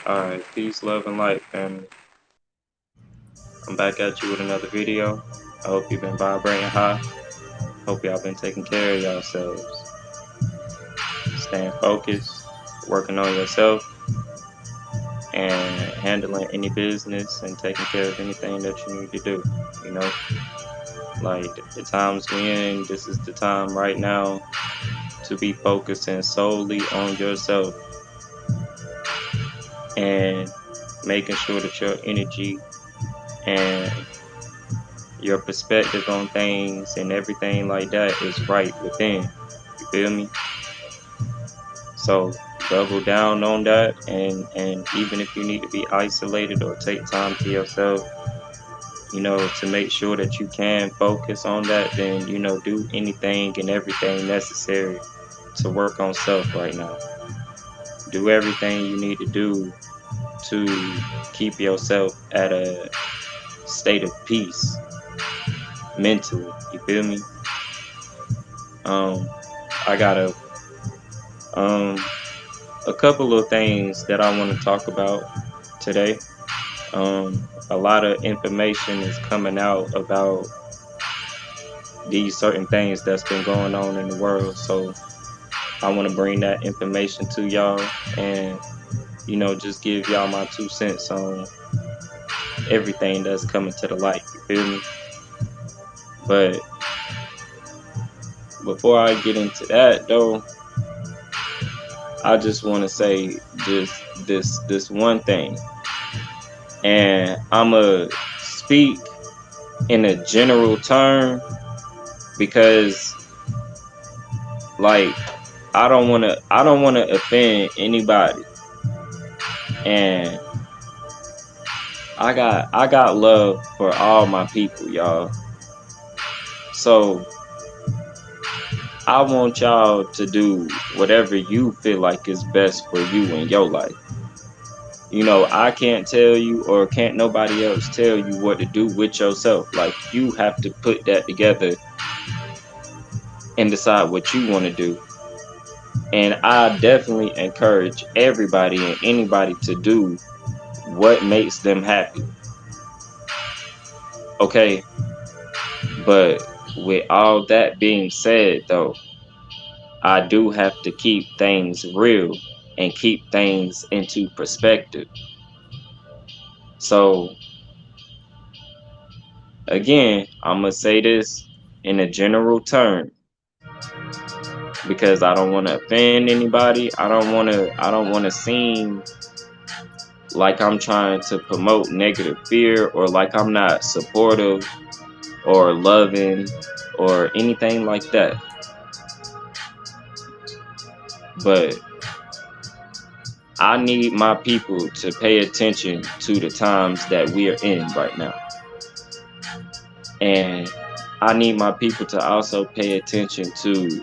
Alright, peace, love, and light, family. I'm back at you with another video. I hope you've been vibrating high. Hope y'all been taking care of yourselves. Staying focused, working on yourself, and handling any business and taking care of anything that you need to do. You know, like the times we in, this is the time right now to be focusing solely on yourself and making sure that your energy and your perspective on things and everything like that is right within. You feel me? So double down on that, and even if you need to be isolated or take time to yourself, to make sure that you can focus on that, then do anything and everything necessary to work on self right now. Do everything you need to do to keep yourself at a state of peace mentally. You feel me? I got um a couple of things that I want to talk about today. A lot of information is coming out about these certain things that's been going on in the world, so I want to bring that information to y'all and just give y'all my 2 cents on everything that's coming to the light. You feel me? But before I get into that though, I just want to say just this one thing, and I'ma speak in a general term because like I don't want to offend anybody, and I got love for all my people, y'all. So I want y'all to do whatever you feel like is best for you in your life. I can't tell you, or can't nobody else tell you what to do with yourself. Like, you have to put that together and decide what you want to do. And I definitely encourage everybody and anybody to do what makes them happy. Okay? But with all that being said, though, I do have to keep things real and keep things into perspective. So, again, I'm going to say this in a general term because I don't want to offend anybody. I don't want to seem like I'm trying to promote negative fear, or like I'm not supportive or loving or anything like that. But I need my people to pay attention to the times that we are in right now. And I need my people to also pay attention to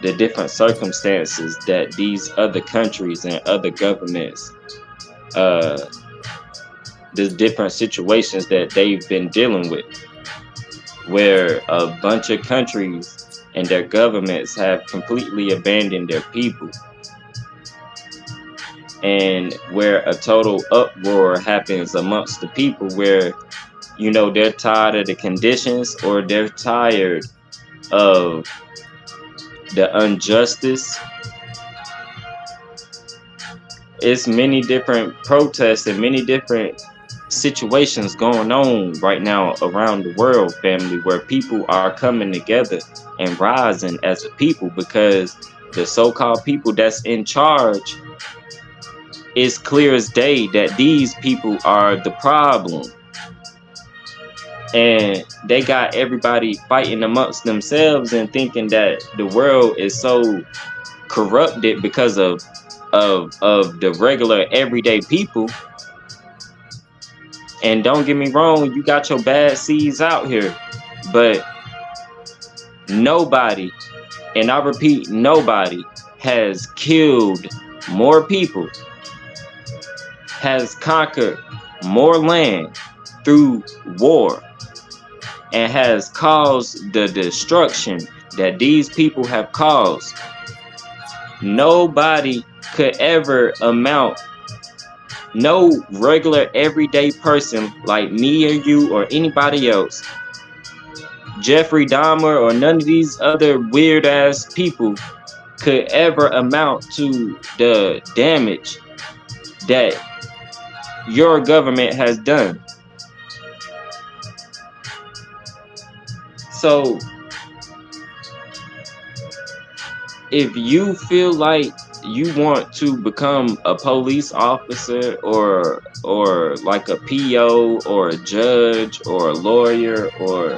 the different circumstances that these other countries and other governments, the different situations that they've been dealing with, where a bunch of countries and their governments have completely abandoned their people, and where a total uproar happens amongst the people, where they're tired of the conditions, or they're tired of the injustice. It's many different protests and many different situations going on right now around the world, family, where people are coming together and rising as a people, because the so-called people that's in charge, it's clear as day that these people are the problem. And they got everybody fighting amongst themselves and thinking that the world is so corrupted because of the regular everyday people. And don't get me wrong, you got your bad seeds out here, but nobody, and I repeat, nobody has killed more people, has conquered more land through war, and has caused the destruction that these people have caused. Nobody could ever amount No regular everyday person like me or you or anybody else, Jeffrey Dahmer or none of these other weird ass people, could ever amount to the damage that your government has done. So if you feel like you want to become a police officer or like a PO or a judge or a lawyer or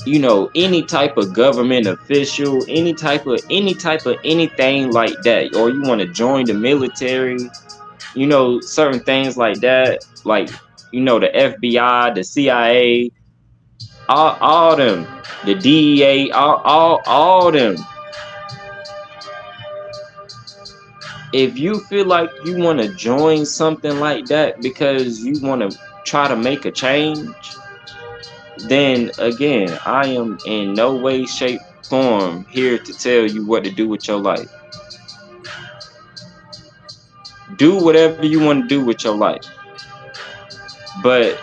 you know, any type of government official, any type of anything like that, or you want to join the military, you know, certain things like that, like, you know, the FBI, the CIA, all them, the DEA, all them. If you feel like you want to join something like that because you want to try to make a change, then again, I am in no way, shape, form here to tell you what to do with your life. Do whatever you want to do with your life, but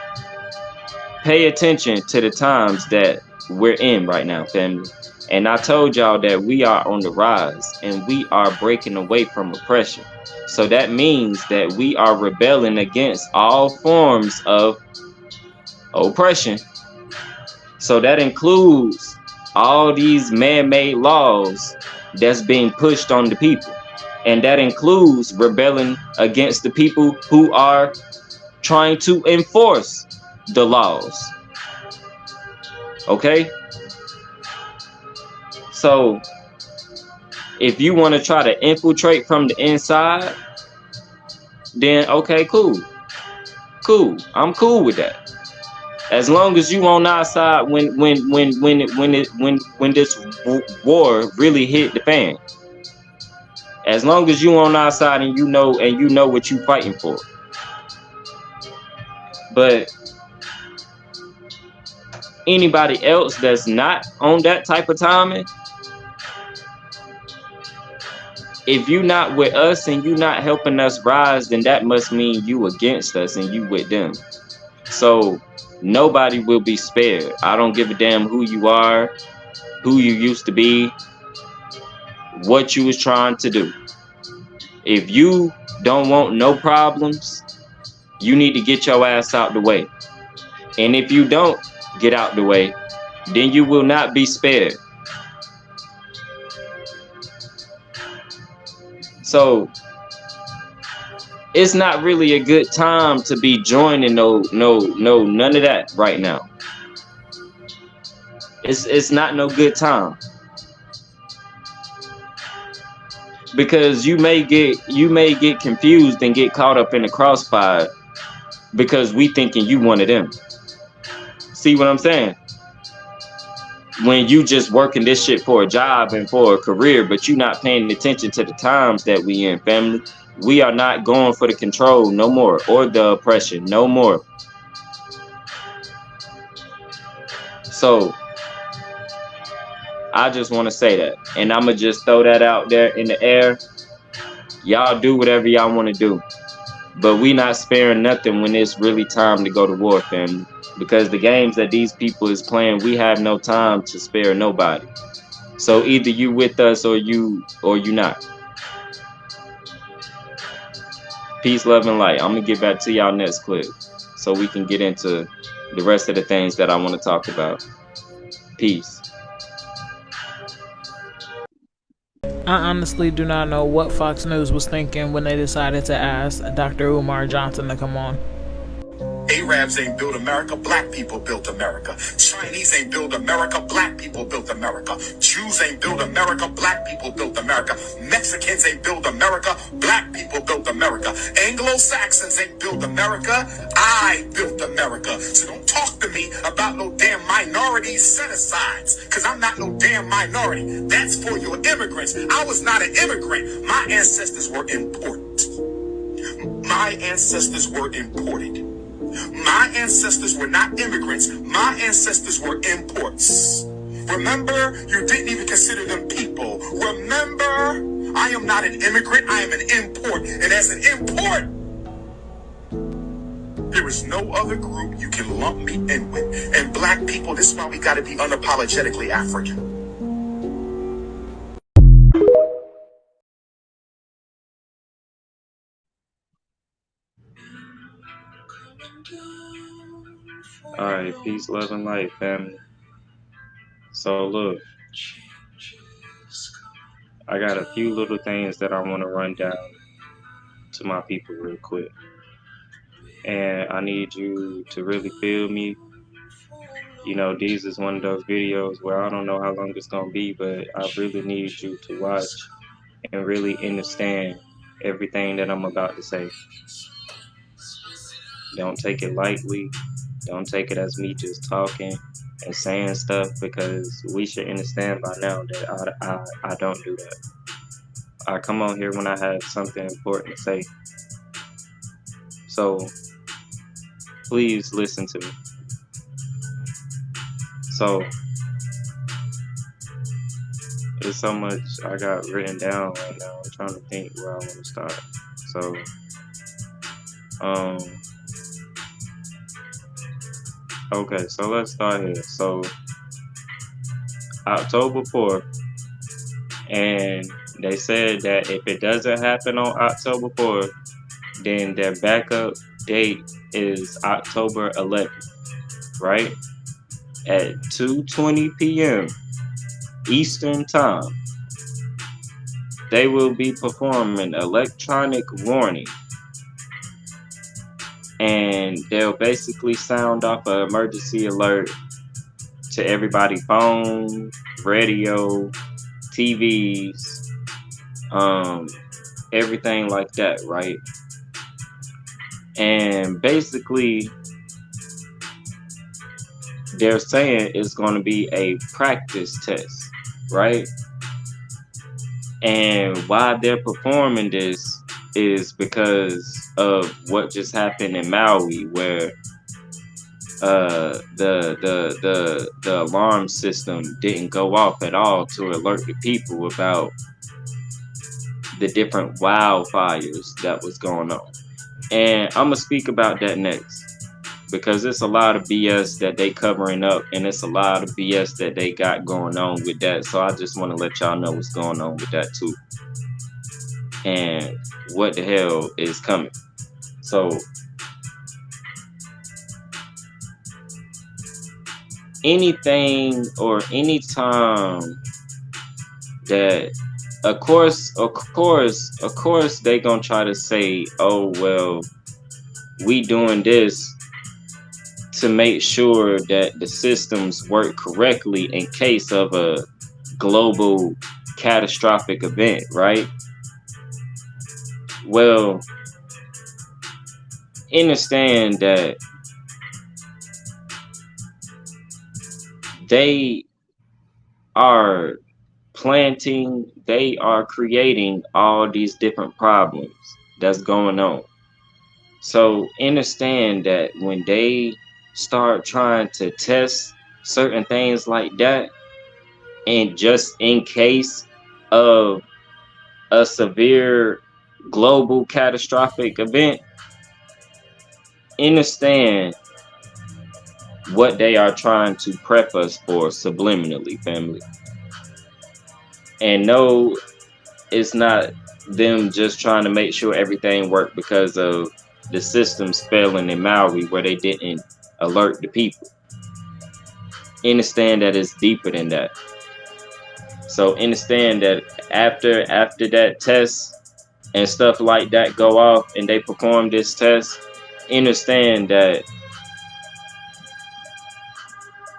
pay attention to the times that we're in right now, family. And I told y'all that we are on the rise and we are breaking away from oppression. So that means that we are rebelling against all forms of oppression. So that includes all these man-made laws that's being pushed on the people. And that includes rebelling against the people who are trying to enforce the laws. Okay? So if you want to try to infiltrate from the inside, then okay, cool. I'm cool with that. As long as you on our side when this war really hit the fan. As long as you on our side and you know what you fighting for. But anybody else that's not on that type of timing, if you not with us and you not helping us rise, then that must mean you against us and you with them. So nobody will be spared. I don't give a damn who you are, who you used to be, what you was trying to do. If you don't want no problems, you need to get your ass out the way. And if you don't get out the way, then you will not be spared. So it's not really a good time to be joining none of that right now. It's not no good time. Because you may get confused and get caught up in the crossfire because we thinking you one of them. See what I'm saying? When you just working this shit for a job and for a career, but you not paying attention to the times that we in, family. We are not going for the control no more, or the oppression no more. So I just want to say that, and I'm gonna just throw that out there in the air. Y'all do whatever y'all want to do, but we not sparing nothing when it's really time to go to war, family. Because the games that these people is playing, we have no time to spare nobody. So either you with us or you not. Peace, love, and light. I'm gonna get back to y'all next clip so we can get into the rest of the things that I want to talk about. Peace. I honestly do not know what Fox News was thinking when they decided to ask Dr. Umar Johnson to come on. Arabs ain't built America, black people built America. Chinese ain't built America, black people built America. Jews ain't built America, black people built America. Mexicans ain't built America, black people built America. Anglo-Saxons ain't built America, I built America. So don't talk to me about no damn minority set-asides, because I'm not no damn minority. That's for your immigrants. I was not an immigrant. My ancestors were important. My ancestors were imported. My ancestors were not immigrants. My ancestors were imports. Remember, you didn't even consider them people. Remember, I am not an immigrant, I am an import. And as an import, there is no other group you can lump me in with. And black people, this is why we gotta be unapologetically African. Alright, peace, love, and light, family. So look, I got a few little things that I want to run down to my people real quick. And I need you to really feel me. You know, these is one of those videos where I don't know how long it's gonna be, but I really need you to watch and really understand everything that I'm about to say. Don't take it lightly. Don't take it as me just talking and saying stuff, because we should understand by now that I don't do that. I come on here when I have something important to say. So please listen to me. So there's so much I got written down right now. I'm trying to think where I want to start. So okay, so let's start here. So October 4th, and they said that if it doesn't happen on October 4th, then their backup date is October 11th, right? At 2:20 p.m. Eastern Time, they will be performing electronic warning. And they'll basically sound off an emergency alert to everybody's phone, radio, TVs, everything like that, right? And basically, they're saying it's going to be a practice test, right? And why they're performing this is because of what just happened in Maui, where the alarm system didn't go off at all to alert the people about the different wildfires that was going on. And I'm gonna speak about that next, because it's a lot of BS that they covering up, and it's a lot of BS that they got going on with that. So I just want to let y'all know what's going on with that too, and what the hell is coming. So anything or anytime that, of course they gonna try to say, oh well, we doing this to make sure that the systems work correctly in case of a global catastrophic event, right? Well, understand that they are they are creating all these different problems that's going on. So understand that when they start trying to test certain things like that, and just in case of a severe global catastrophic event, understand what they are trying to prep us for subliminally, family. And no, it's not them just trying to make sure everything worked because of the systems failing in Maui where they didn't alert the people. Understand that it's deeper than that. So understand that after that test and stuff like that go off and they perform this test, understand that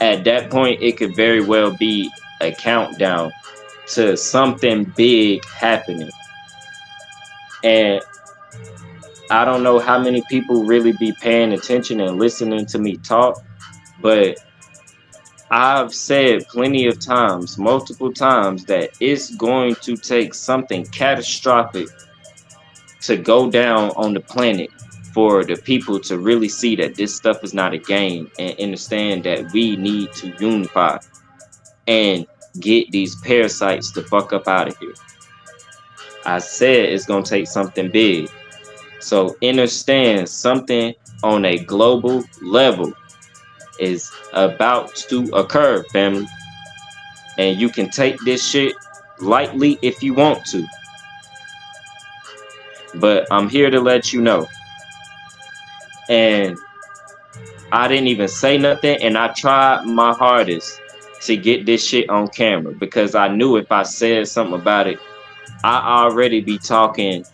at that point it could very well be a countdown to something big happening. And I don't know how many people really be paying attention and listening to me talk, but I've said plenty of times, multiple times, that it's going to take something catastrophic to go down on the planet for the people to really see that this stuff is not a game and understand that we need to unify. and get these parasites the fuck up out of here. I said it's gonna take something big. So understand something on a global level is about to occur, family. And you can take this shit lightly if you want to. But I'm here to let you know. And I didn't even say nothing, and I tried my hardest to get this shit on camera because I knew if I said something about it, I already be talking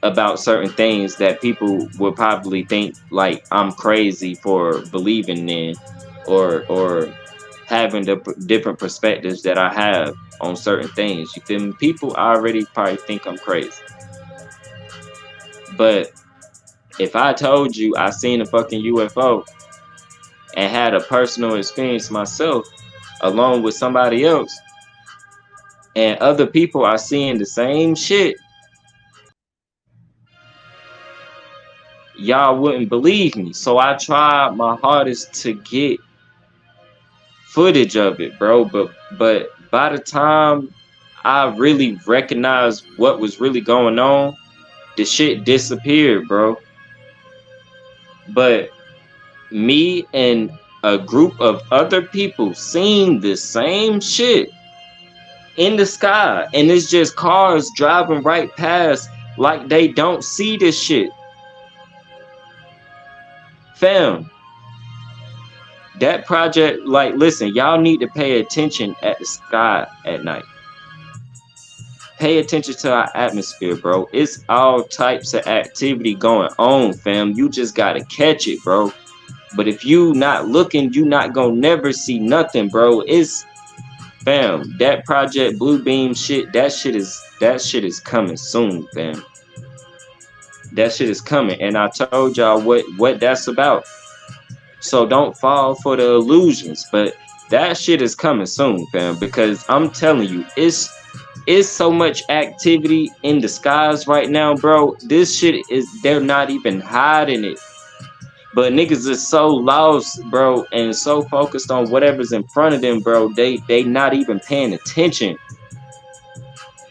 about certain things that people would probably think like I'm crazy for believing in, or having the different perspectives that I have on certain things. You feel me? People already probably think I'm crazy. But if I told you I seen a fucking UFO and had a personal experience myself along with somebody else, and other people are seeing the same shit, y'all wouldn't believe me. So I tried my hardest to get footage of it, bro. But by the time I really recognized what was really going on, the shit disappeared, bro. But me and a group of other people seeing the same shit in the sky, and it's just cars driving right past like they don't see this shit. Fam, that project, like, listen, y'all need to pay attention at the sky at night. Pay attention to our atmosphere, bro. It's all types of activity going on, fam. You just gotta catch it, bro. But if you not looking, you not gonna never see nothing, bro. It's, fam, that Project Bluebeam shit, that shit is coming soon, fam. That shit is coming, and I told y'all what that's about. So don't fall for the illusions, but that shit is coming soon, fam, because I'm telling you, it's so much activity in the skies right now, bro. This shit is, they're not even hiding it. But niggas is so lost, bro, and so focused on whatever's in front of them, bro. They not even paying attention.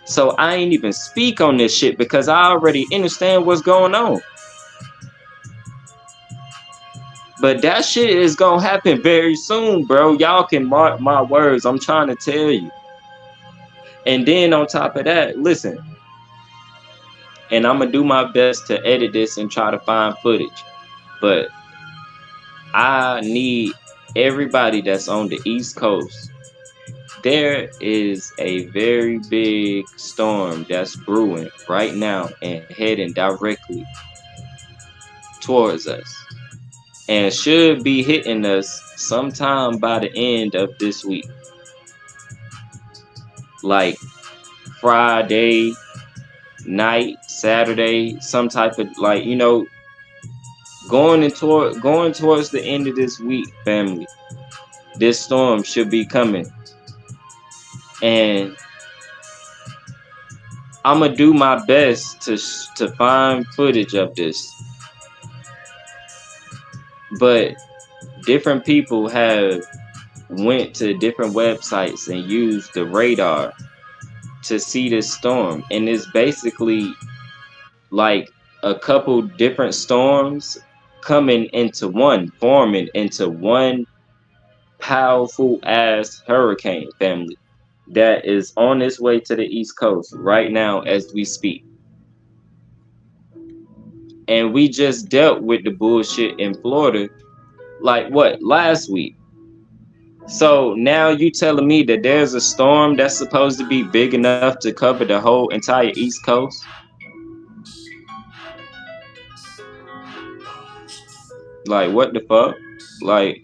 So I ain't even speak on this shit because I already understand what's going on. But that shit is gonna happen very soon, bro. Y'all can mark my words. I'm trying to tell you. And then on top of that, listen. And I'm gonna do my best to edit this and try to find footage. But I need everybody that's on the East Coast. There is a very big storm that's brewing right now and heading directly towards us, and should be hitting us sometime by the end of this week, like Friday night, Saturday, some type of, like, you know, going towards the end of this week, family. This storm should be coming, and I'm gonna do my best to find footage of this. But different people have went to different websites and used the radar to see this storm, and it's basically like a couple different storms coming into one, forming into one powerful ass hurricane, family, that is on its way to the East Coast right now as we speak. And we just dealt with the bullshit in Florida, like what, last week. So now you telling me that there's a storm that's supposed to be big enough to cover the whole entire East Coast? Like, what the fuck? Like,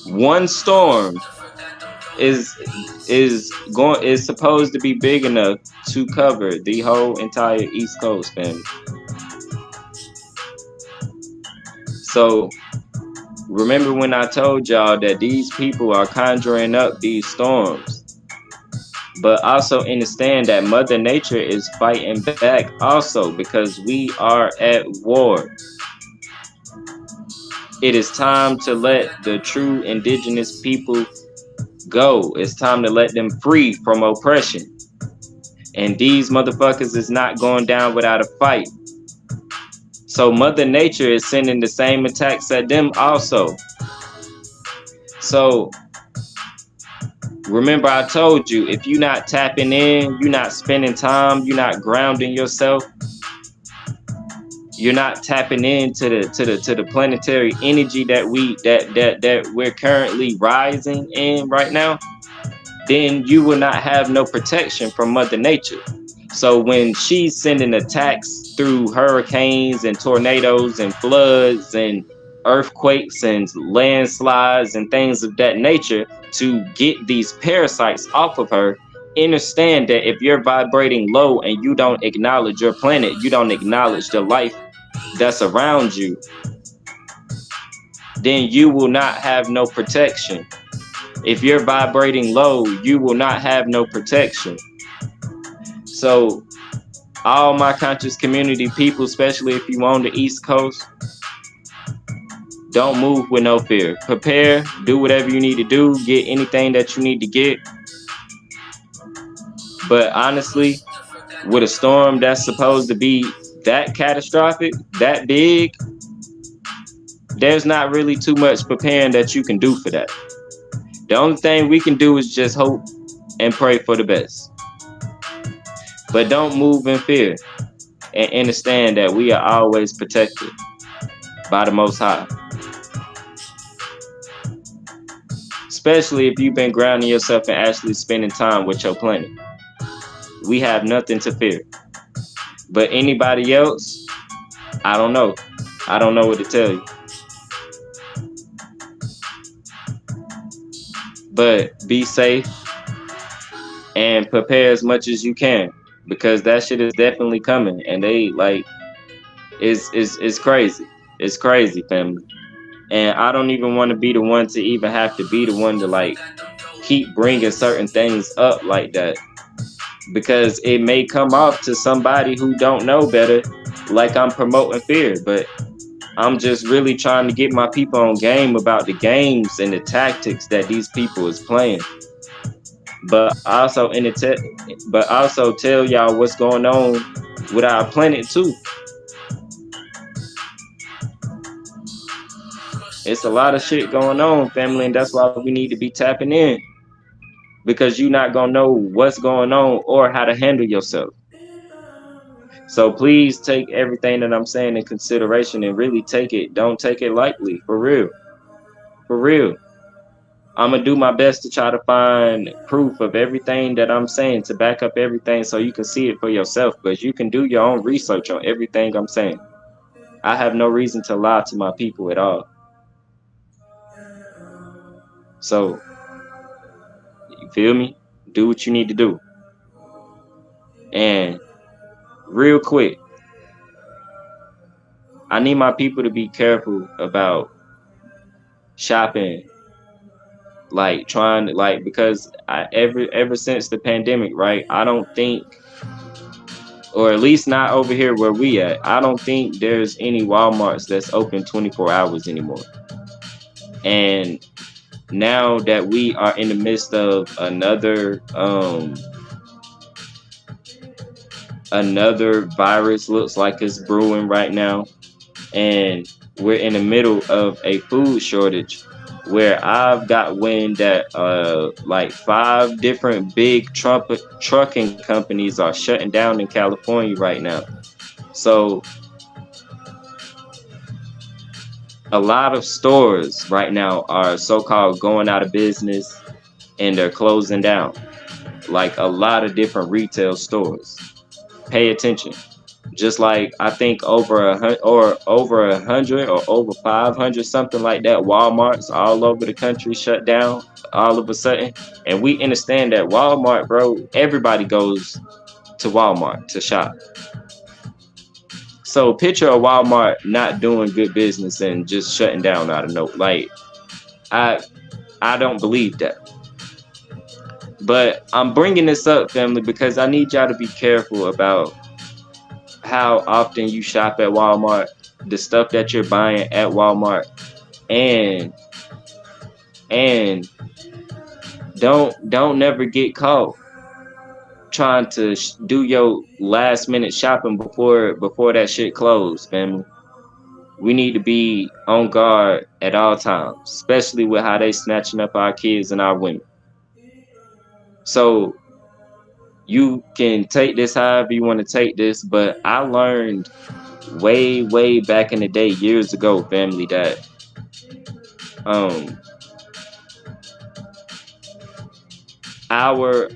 one storm is supposed to be big enough to cover the whole entire East Coast, family. So remember when I told y'all that these people are conjuring up these storms, but also understand that Mother Nature is fighting back also, because we are at war. It is time to let the true indigenous people go. It's time to let them free from oppression. And these motherfuckers is not going down without a fight. So Mother Nature is sending the same attacks at them also. So remember, I told you, if you're not tapping in, you're not spending time, you're not grounding yourself, you're not tapping into the planetary energy that we're currently rising in right now, then you will not have no protection from Mother Nature. So when she's sending attacks through hurricanes and tornadoes and floods and earthquakes and landslides and things of that nature to get these parasites off of her, understand that if you're vibrating low and you don't acknowledge your planet, you don't acknowledge the life that's around you, then you will not have no protection. If you're vibrating low, you will not have no protection. So all my conscious community people, especially if you on the East Coast, don't move with no fear. Prepare, do whatever you need to do, get anything that you need to get. But honestly, with a storm that's supposed to be that catastrophic, that big, there's not really too much preparing that you can do for that. The only thing we can do is just hope and pray for the best. But don't move in fear, and understand that we are always protected by the Most High. Especially if you've been grounding yourself and actually spending time with your planet. We have nothing to fear. But anybody else, I don't know. I don't know what to tell you. But be safe and prepare as much as you can, because that shit is definitely coming. And they like, it's crazy. It's crazy, family. And I don't even want to be the one to even have to be the one to like keep bringing certain things up like that, because it may come off to somebody who don't know better like I'm promoting fear. But I'm just really trying to get my people on game about the games and the tactics that these people is playing. But also tell y'all what's going on with our planet too. It's a lot of shit going on, family, and that's why we need to be tapping in, because you're not gonna know what's going on or how to handle yourself. So please take everything that I'm saying in consideration and really don't take it lightly, for real. For real. I'm gonna do my best to try to find proof of everything that I'm saying, to back up everything so you can see it for yourself, but you can do your own research on everything I'm saying. I have no reason to lie to my people at all. So, you feel me? Do what you need to do. And real quick, I need my people to be careful about shopping, like trying to like, because ever since the pandemic, right? I don't think, or at least not over here where we at, I don't think there's any Walmarts that's open 24 hours anymore. And now that we are in the midst of another virus, looks like it's brewing right now, and we're in the middle of a food shortage, where I've got wind that like 5 different big trucking companies are shutting down in California right now. So a lot of stores right now are so-called going out of business and they're closing down. Like a lot of different retail stores. Pay attention. Just like I think over 100 or over 500, something like that, Walmarts all over the country shut down all of a sudden. And we understand that Walmart, bro, everybody goes to Walmart to shop. So picture a Walmart not doing good business and just shutting down out of nowhere. Like, I don't believe that. But I'm bringing this up, family, because I need y'all to be careful about how often you shop at Walmart, the stuff that you're buying at Walmart, and Don't never get caught trying to do your last minute shopping before that shit closed, family. We need to be on guard at all times, especially with how they snatching up our kids and our women. So you can take this however you want to take this, but I learned way back in the day, years ago, family, that um our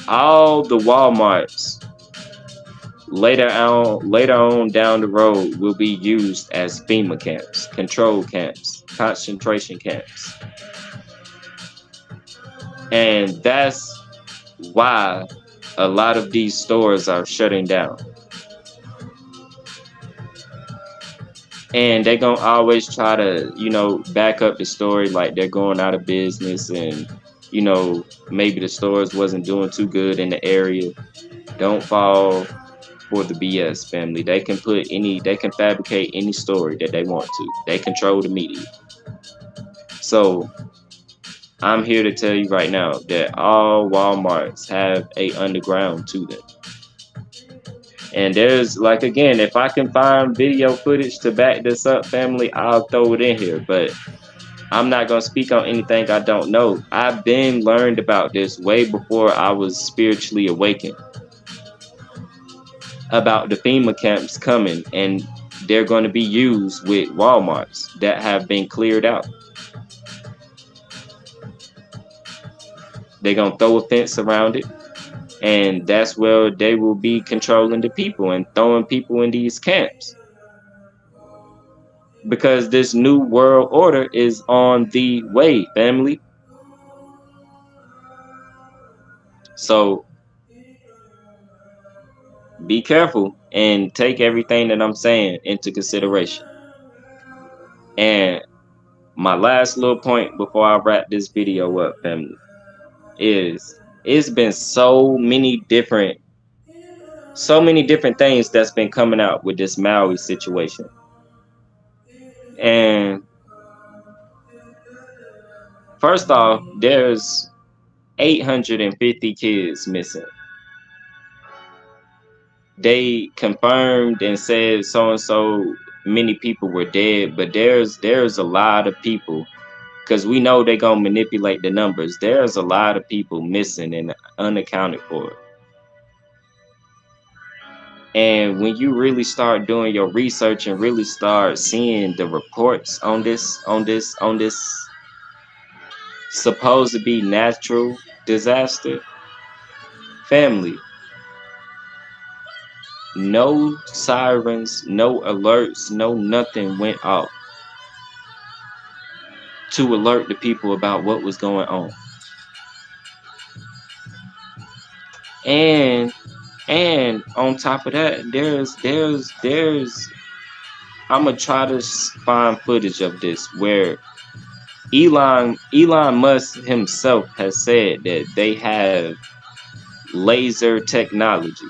all the Walmarts later on down the road will be used as FEMA camps, control camps, concentration camps. And that's why a lot of these stores are shutting down. And they're gonna always try to, back up the story like they're going out of business, and maybe the stores wasn't doing too good in the area. Don't fall for the BS, family. They can fabricate any story that they want to. They control the media. So I'm here to tell you right now that all Walmarts have a underground to them. And there's, like, again, if I can find video footage to back this up, family, I'll throw it in here. But I'm not going to speak on anything I don't know. I've been learned about this way before I was spiritually awakened about the FEMA camps coming, and they're going to be used with Walmarts that have been cleared out. They're going to throw a fence around it, and that's where they will be controlling the people and throwing people in these camps. Because this new world order is on the way, family. So be careful and take everything that I'm saying into consideration. And my last little point before I wrap this video up, family, is it's been so many different things that's been coming out with this Maui situation. And first off, there's 850 kids missing. They confirmed and said so and so many people were dead, but there's a lot of people, because we know they're gonna manipulate the numbers. There's a lot of people missing and unaccounted for. And when you really start doing your research and really start seeing the reports on this supposed to be natural disaster, family, no sirens, no alerts, no nothing went off to alert the people about what was going on. And on top of that, there's I'm gonna try to find footage of this where Elon Musk himself has said that they have laser technology,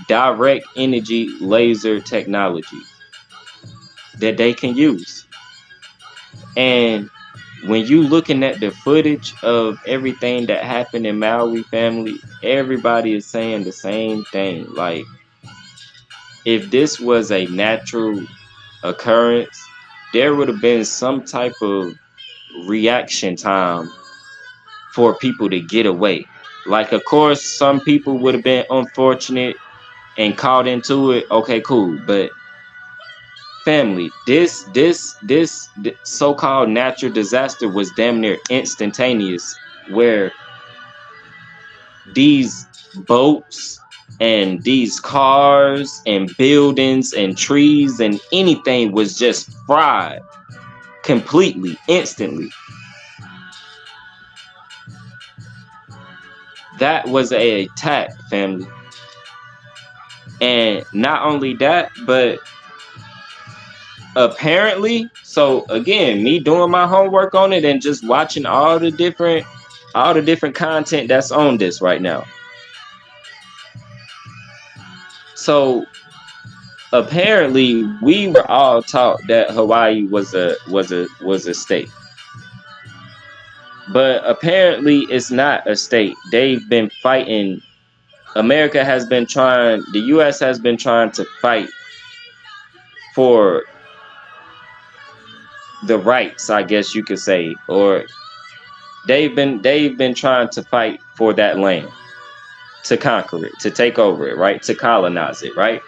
direct energy laser technology that they can use. And when you looking at the footage of everything that happened in Maui, family, everybody is saying the same thing. Like, if this was a natural occurrence, there would have been some type of reaction time for people to get away. Like, of course, some people would have been unfortunate and caught into it. Okay, cool. But family, this so-called natural disaster was damn near instantaneous, where these boats and these cars and buildings and trees and anything was just fried completely, instantly. That was an attack, family. And not only that, but apparently, so again, me doing my homework on it and just watching all the different content that's on this right now. So apparently we were all taught that Hawaii was a state. But apparently it's not a state. They've been fighting. America has been trying, the US has been trying to fight for the rights, I guess you could say, or they've been trying to fight for that land, to conquer it, to take over it, right? To colonize it, right?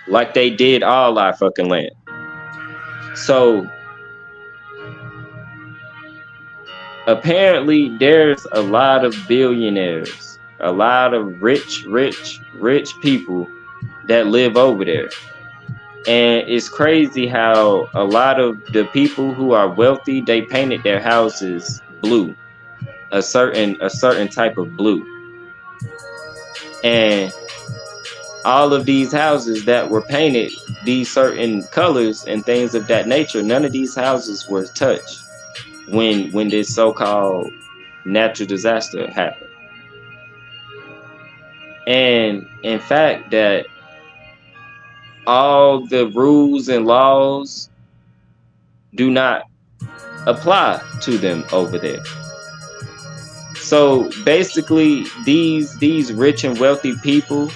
Like they did all our fucking land. So apparently there's a lot of billionaires, a lot of rich people that live over there. And it's crazy how a lot of the people who are wealthy, they painted their houses blue, a certain type of blue. And all of these houses that were painted these certain colors and things of that nature, none of these houses were touched when this so-called natural disaster happened. And in fact, that all the rules and laws do not apply to them over there. So basically, these rich and wealthy people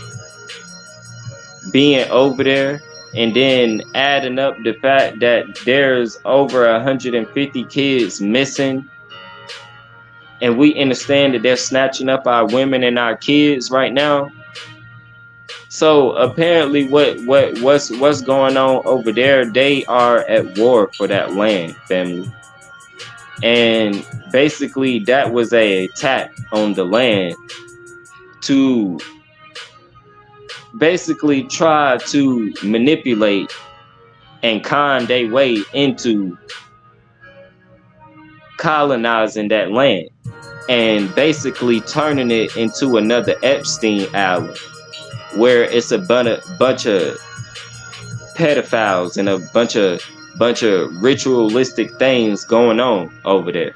being over there, and then adding up the fact that there's over 150 kids missing, and we understand that they're snatching up our women and our kids right now. So apparently, what's going on over there? They are at war for that land, family. And basically that was a attack on the land to basically try to manipulate and con their way into colonizing that land and basically turning it into another Epstein Island, where it's a bunch of pedophiles and a bunch of ritualistic things going on over there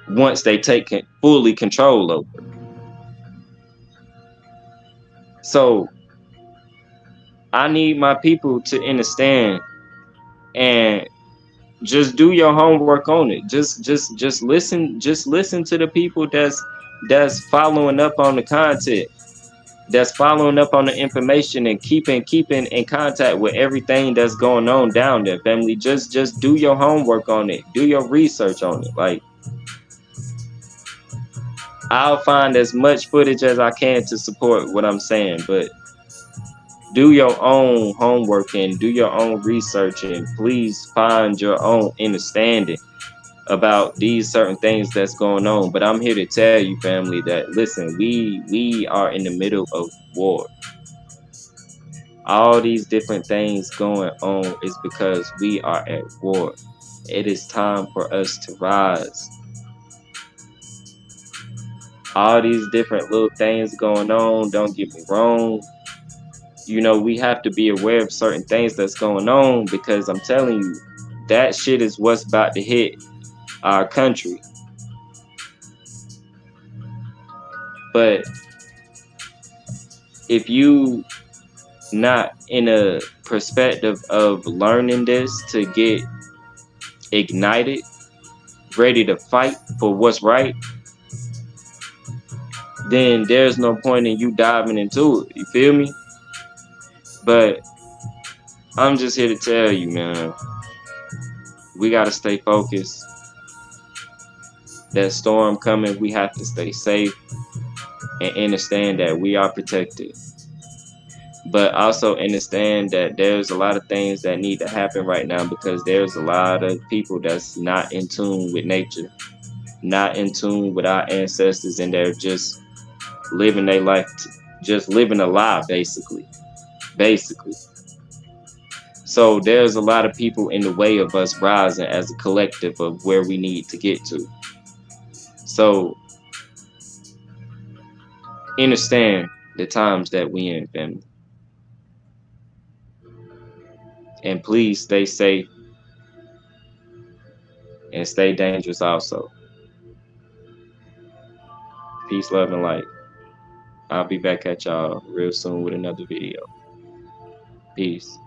once they take fully control over it. So I need my people to understand and just do your homework on it. Just listen to the people that's following up on the content, that's following up on the information, and keeping in contact with everything that's going on down there, family. Just do your homework on it. Do your research on it. Like, I'll find as much footage as I can to support what I'm saying, but do your own homework and do your own research, and please find your own understanding about these certain things that's going on. But I'm here to tell you, family, that listen, we are in the middle of war. All these different things going on is because we are at war. It is time for us to rise. All these different little things going on, don't get me wrong, you know, we have to be aware of certain things that's going on, because I'm telling you, that shit is what's about to hit our country. But if you not in a perspective of learning this to get ignited, ready to fight for what's right, then there's no point in you diving into it. You feel me? But I'm just here to tell you, man, we gotta stay focused. That storm coming, we have to stay safe and understand that we are protected. But also understand that there's a lot of things that need to happen right now, because there's a lot of people that's not in tune with nature, not in tune with our ancestors, and they're just living their life, just living a lie, basically. So there's a lot of people in the way of us rising as a collective of where we need to get to. So understand the times that we in, family. And please stay safe and stay dangerous also. Peace, love, and light. I'll be back at y'all real soon with another video. Peace.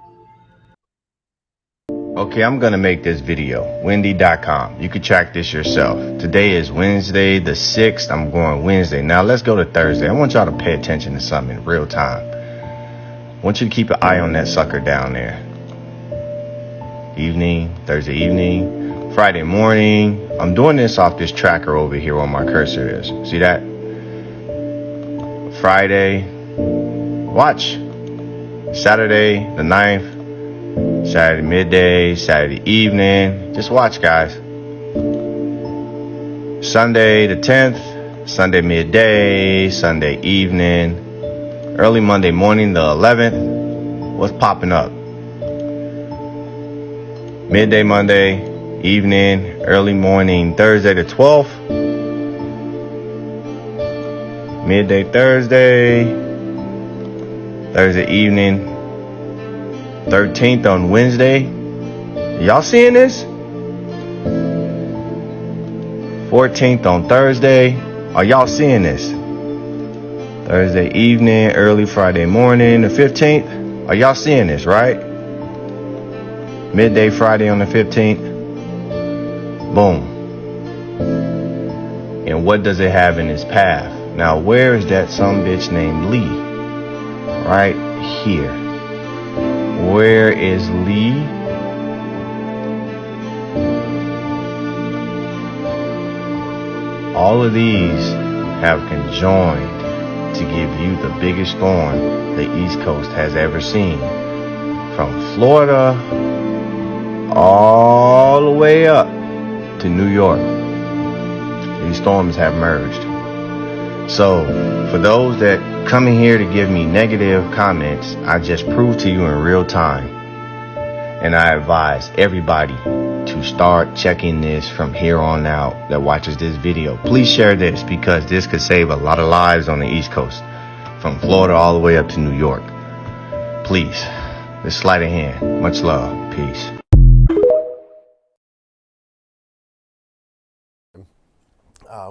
Okay, I'm gonna make this video, Wendy.com. You can track this yourself. Today is Wednesday the 6th. I'm going Wednesday. Now let's go to Thursday. I want y'all to pay attention to something in real time. I want you to keep an eye on that sucker down there. Evening, Thursday evening, Friday morning. I'm doing this off this tracker over here where my cursor is. See that? Friday. Watch. Saturday the 9th. Saturday midday, Saturday evening. Just watch, guys. Sunday the 10th, Sunday midday, Sunday evening, early Monday morning the 11th. What's popping up? Midday Monday, evening, early morning Thursday the 12th. Midday Thursday, Thursday evening, 13th on Wednesday. Y'all seeing this? 14th on Thursday. Are y'all seeing this? Thursday evening, early Friday morning, the 15th. Are y'all seeing this, right? Midday Friday on the 15th. Boom. And what does it have in its path? Now, where is that sumbitch named Lee? Right here. Where is Lee? All of these have conjoined to give you the biggest storm the East Coast has ever seen. From Florida all the way up to New York. These storms have merged. So, for those that come in here to give me negative comments, I just proved to you in real time. And I advise everybody to start checking this from here on out that watches this video. Please share this because this could save a lot of lives on the East Coast. From Florida all the way up to New York. Please, this sleight of hand. Much love. Peace.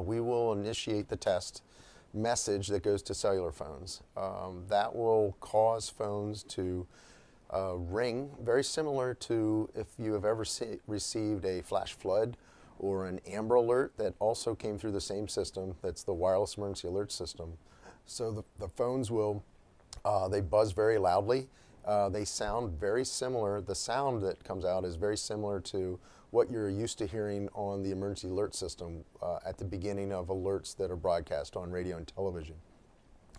We will initiate the test message that goes to cellular phones. That will cause phones to ring, very similar to if you have ever received a flash flood or an Amber Alert that also came through the same system. That's the wireless emergency alert system. So the phones will, they buzz very loudly. They sound very similar. The sound that comes out is very similar to what you're used to hearing on the emergency alert system at the beginning of alerts that are broadcast on radio and television.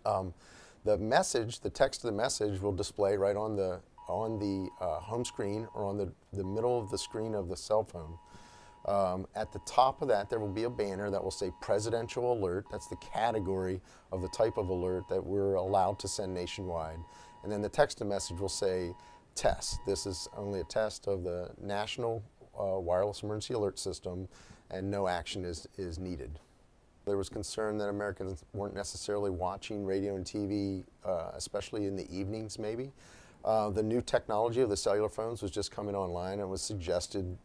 The message, the text of the message will display right on the home screen or on the middle of the screen of the cell phone. At the top of that, there will be a banner that will say Presidential Alert. That's the category of the type of alert that we're allowed to send nationwide. And then the text of message will say test. This is only a test of the National Wireless Emergency Alert System, and no action is needed. There was concern that Americans weren't necessarily watching radio and TV, especially in the evenings maybe. The new technology of the cellular phones was just coming online, and it was suggested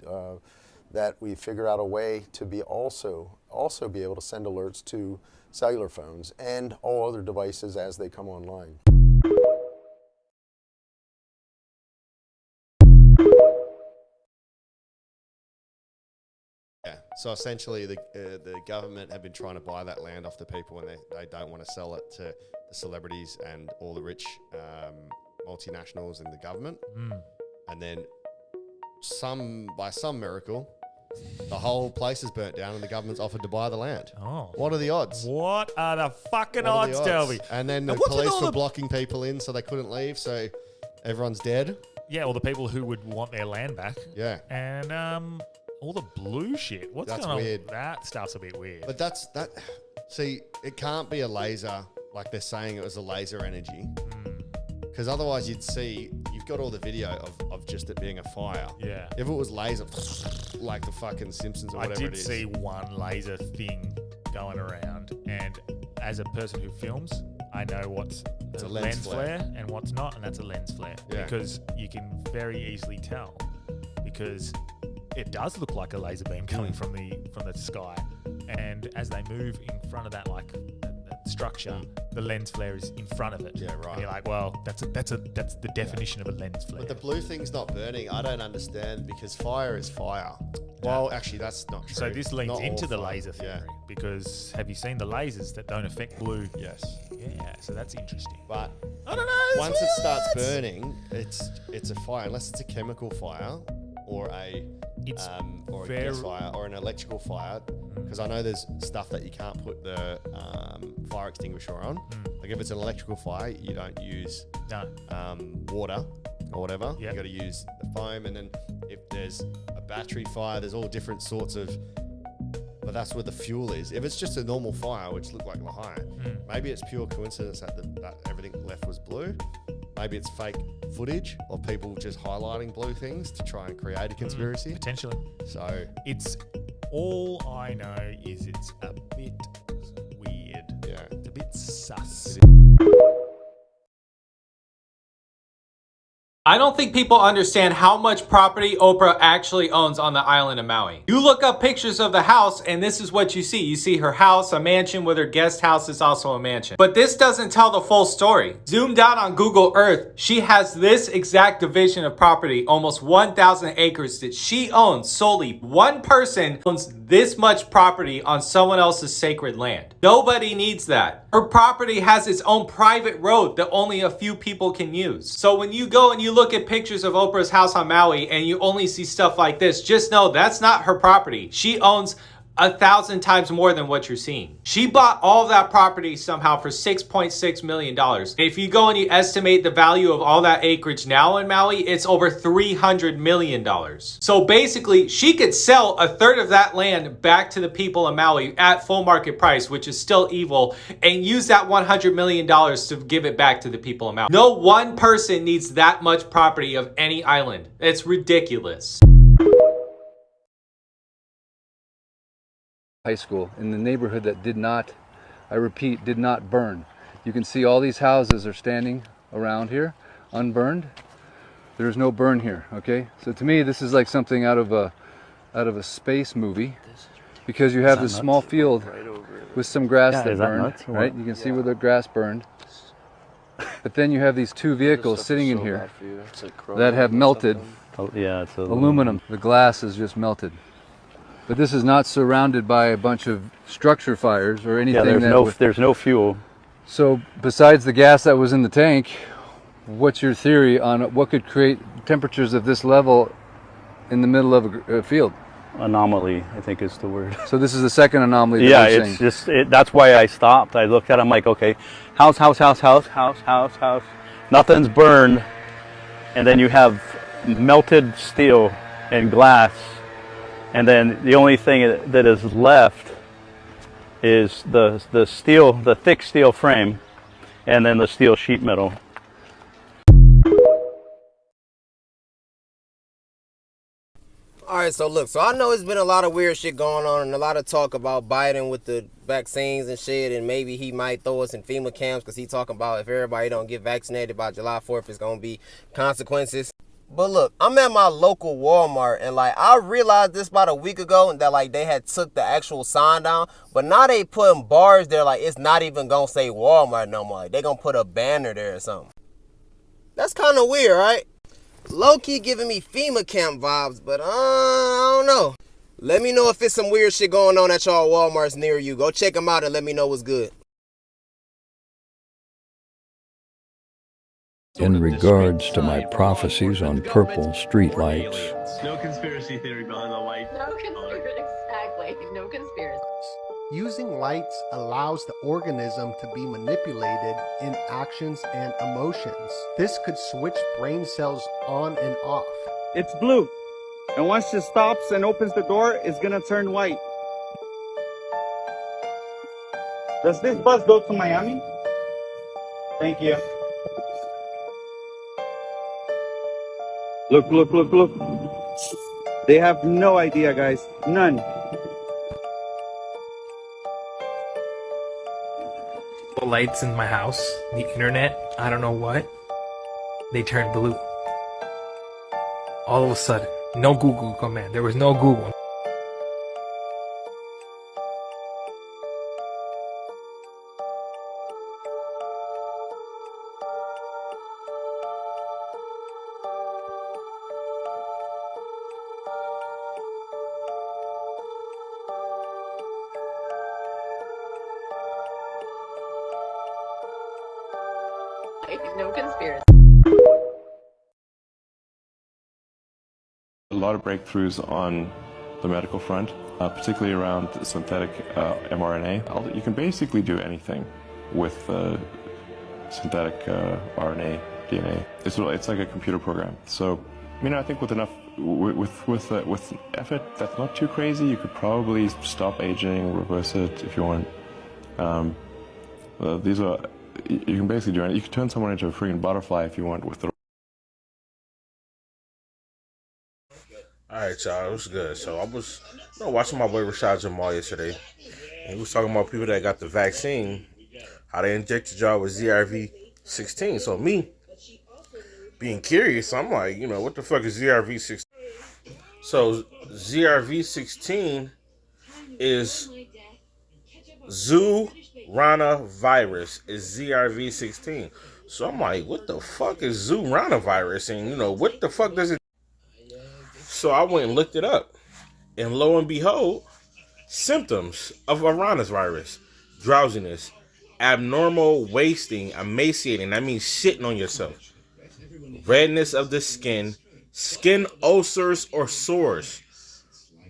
that we figure out a way to be also be able to send alerts to cellular phones and all other devices as they come online. Yeah, so essentially the government have been trying to buy that land off the people, and they don't want to sell it to the celebrities and all the rich multinationals in the government. And then by some miracle, the whole place is burnt down and the government's offered to buy the land. Oh. What are the odds? What are the fucking What are the odds, Delby? And then the what's with police all were the- blocking people in so they couldn't leave, so everyone's dead. Yeah, all the people who would want their land back. Yeah. And all the blue shit. What's That's going on? weird. That stuff's a bit weird. But see, it can't be a laser like they're saying it was a laser energy. Because otherwise you've got all the video of just it being a fire. Yeah. If it was laser, like the fucking Simpsons or whatever I it did is. see one laser thing going around, and as a person who films, I know what's a a lens lens flare. flare and what's not, and that's a lens flare. Yeah. Because you can very easily tell, because it does look like a laser beam coming from the sky, and as they move in front of that, like structure, the lens flare is in front of it. Yeah, right. And you're like, well, that's the definition of a lens flare. But the blue thing's not burning. I don't understand because fire is fire. Well, actually, that's not true. So this leans Not all into the fire. laser theory because have you seen the lasers that don't affect blue? Yes. Yeah, so that's interesting. But I don't know. once it starts burning, it's a fire unless it's a chemical fire or a It's or a gas fire or an electrical fire. Because I know there's stuff that you can't put the fire extinguisher on. Like if it's an electrical fire, you don't use No. water or whatever. Yep. You got to use the foam, and then if there's a battery fire, there's all different sorts of. But that's where the fuel is. If it's just a normal fire, which looked like Lahaina, maybe it's pure coincidence that everything left was blue. Maybe it's fake footage of people just highlighting blue things to try and create a conspiracy. Potentially. So It's all I know is it's a bit weird. yeah, It's a bit sus. I don't think people understand how much property Oprah actually owns on the island of Maui. You look up pictures of the house and this is what you see. You see her house, a mansion with her guest house is also a mansion. But this doesn't tell the full story. Zoomed out on Google Earth, she has this exact division of property, almost 1,000 acres that she owns solely. One person owns this much property on someone else's sacred land. Nobody needs that. Her property has its own private road that only a few people can use. So when you go and you look at pictures of Oprah's house on Maui and you only see stuff like this, just know that's not her property. She owns 1,000 times more than what you're seeing. She bought all of that property somehow for $6.6 million. If you go and you estimate the value of all that acreage now in Maui, it's over $300 million. So basically, she could sell a third of that land back to the people of Maui at full market price, which is still evil, and use that $100 million to give it back to the people of Maui. No one person needs that much property of any island. It's ridiculous. High school in the neighborhood that did not, I repeat, did not burn. You can see all these houses are standing around here, unburned. There's no burn here, okay? So to me, this is like something out of a space movie, because you have this small field with some grass that burned, right? You can see where the grass burned. But then you have these two vehicles sitting in here that have melted. Yeah, it's aluminum. The glass is just melted. But this is not surrounded by a bunch of structure fires or anything. Yeah, there's no fuel. So besides the gas that was in the tank, what's your theory on what could create temperatures of this level in the middle of a field? Anomaly, I think is the word. So this is the second anomaly. Yeah, it's just that's why I stopped. I looked at it, I'm like, okay, house. Nothing's burned, and then you have melted steel and glass. And then the only thing that is left is the steel, the thick steel frame, and then the steel sheet metal. Alright, so look, so I know it's been a lot of weird shit going on and a lot of talk about Biden with the vaccines and shit, and maybe he might throw us in FEMA camps because he talking about if everybody don't get vaccinated by July 4th, it's going to be consequences. But look, I'm at my local Walmart, and like I realized this about a week ago that like they had took the actual sign down, but now they putting bars there like it's not even gonna say Walmart no more. Like, they gonna put a banner there or something. That's kind of weird, right? Low-key giving me FEMA camp vibes, but I don't know. Let me know if it's some weird shit going on at y'all Walmarts near you. Go check them out and let me know what's good. In regards to my prophecies on purple streetlights, No conspiracy theory behind the white. No conspiracy, exactly. No conspiracy. Using lights allows the organism to be manipulated in actions and emotions. This could switch brain cells on and off. It's blue, and once it stops and opens the door, it's gonna turn white. Does this bus go to Miami? Thank you. Look, look, look, look. They have no idea, guys. None. Lights in my house, the internet, I don't know what, they turned blue. All of a sudden, no Google command. There was no Google. No conspiracy. A lot of breakthroughs on the medical front, particularly around synthetic mRNA. You can basically do anything with synthetic RNA, DNA. It's like a computer program. So, I think with enough, with effort that's not too crazy, you could probably stop aging, reverse it if you want. You can basically do anything. You can turn someone into a freaking butterfly if you want with the. Alright, y'all, it was good. So I was watching my boy Rashad Jamal yesterday, and he was talking about people that got the vaccine, how they injected y'all with ZRV16. So me, being curious, I'm like, what the fuck is ZRV16? So ZRV16 is Zooranavirus, is ZRV16. So I'm like, what the fuck is Zooranavirus? And what the fuck does it? So I went and looked it up, and lo and behold, symptoms of virus: drowsiness, abnormal wasting, emaciating, that means shitting on yourself, redness of the skin, skin ulcers or sores,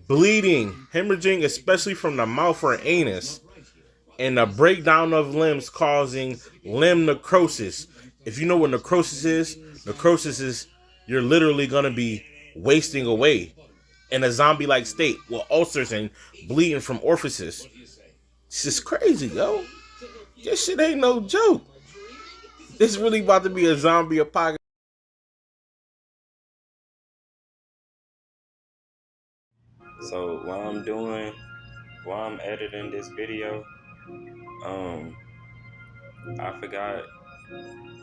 bleeding, hemorrhaging, especially from the mouth or anus, and a breakdown of limbs causing limb necrosis. If you know what necrosis is you're literally going to be wasting away in a zombie-like state with ulcers and bleeding from orifices. It's just crazy, yo. This shit ain't no joke. This is really about to be a zombie apocalypse. So while I'm editing this video, I forgot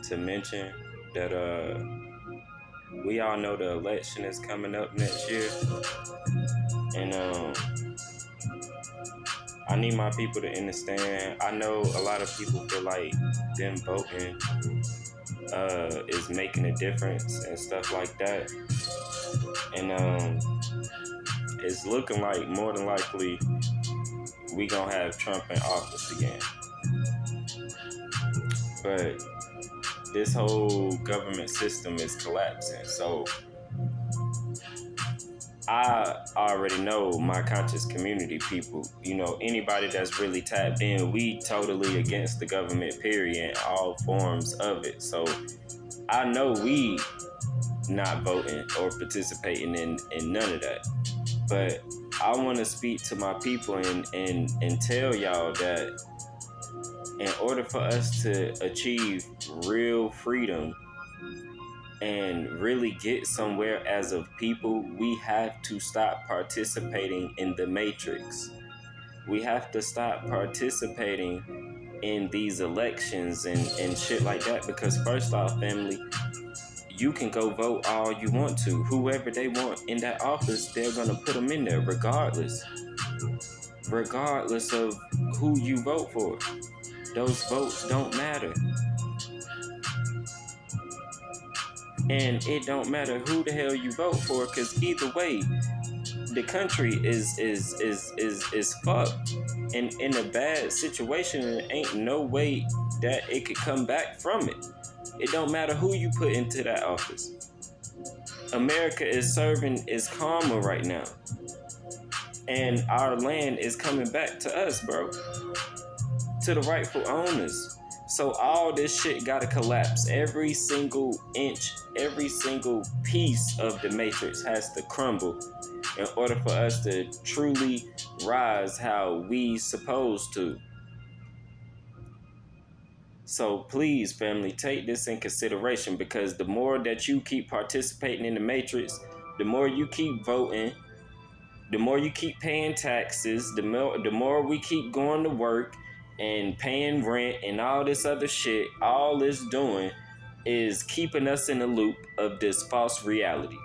to mention that we all know the election is coming up next year, and I need my people to understand. I know a lot of people feel like them voting is making a difference and stuff like that, and it's looking like more than likely we gonna have Trump in office again. But this whole government system is collapsing. So I already know my conscious community people, anybody that's really tapped in, we totally against the government, period, all forms of it. So I know we not voting or participating in none of that. But I want to speak to my people and tell y'all that in order for us to achieve real freedom and really get somewhere as a people, we have to stop participating in the matrix. We have to stop participating in these elections and shit like that, because first off, family, you can go vote all you want to. Whoever they want in that office, they're gonna put them in there regardless of who you vote for. Those votes don't matter. And it don't matter who the hell you vote for, because either way, the country is fucked and in a bad situation, and ain't no way that it could come back from it. It don't matter who you put into that office. America is serving its karma right now. And our land is coming back to us, bro. To the rightful owners. So all this shit gotta collapse. Every single inch, every single piece of the matrix has to crumble in order for us to truly rise how we supposed to. So please, family, take this in consideration, because the more that you keep participating in the matrix, the more you keep voting, the more you keep paying taxes, the more we keep going to work and paying rent and all this other shit, all it's doing is keeping us in the loop of this false reality.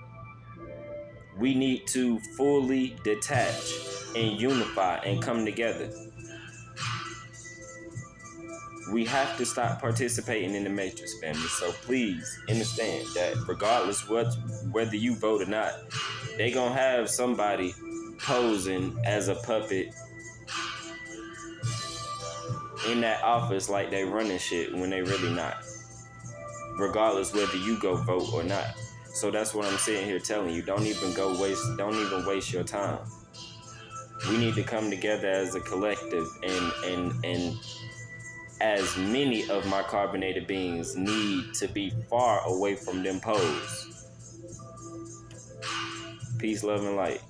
We need to fully detach and unify and come together. We have to stop participating in the matrix, family. So please understand that regardless whether you vote or not, they gonna have somebody posing as a puppet in that office like they running shit when they really not. regardless whether you go vote or not. So that's what I'm sitting here telling you. Don't even waste your time. We need to come together as a collective, and as many of my carbonated beings need to be far away from them poles. Peace, love, and light.